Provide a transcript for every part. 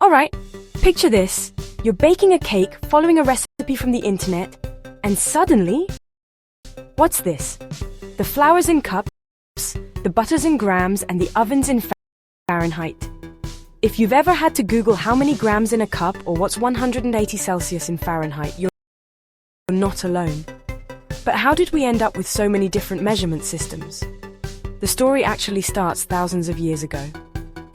Alright, picture this. You're baking a cake following a recipe from the internet, and suddenly... What's this? The flour's in cups, the butter's in grams, and the oven's in Fahrenheit. If you've ever had to Google how many grams in a cup or what's 180 Celsius in Fahrenheit, you're not alone. But how did we end up with so many different measurement systems? The story actually starts thousands of years ago.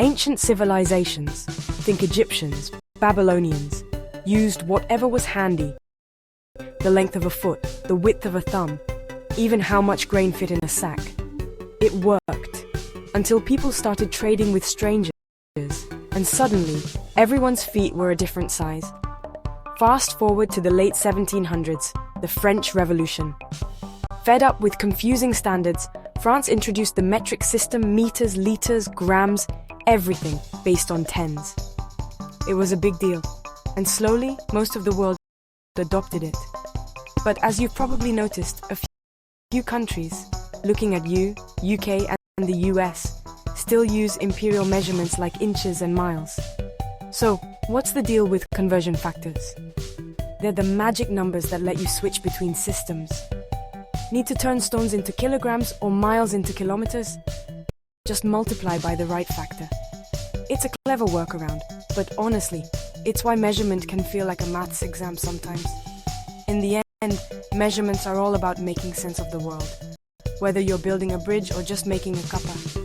Ancient civilizations, think Egyptians, Babylonians, used whatever was handy. The length of a foot, the width of a thumb, even how much grain fit in a sack. It worked, until people started trading with strangers, and suddenly, everyone's feet were a different size. Fast forward to the late 1700s, the French Revolution. Fed up with confusing standards, France introduced the metric system: meters, liters, grams, everything based on tens. It was a big deal, and slowly, most of the world adopted it. But as you've probably noticed, a few countries, looking at you, UK and the US, still use imperial measurements like inches and miles. So, what's the deal with conversion factors? They're the magic numbers that let you switch between systems. Need to turn stones into kilograms or miles into kilometers? Just multiply by the right factor. It's a clever workaround, but honestly, it's why measurement can feel like a maths exam sometimes. In the end, measurements are all about making sense of the world, whether you're building a bridge or just making a cuppa.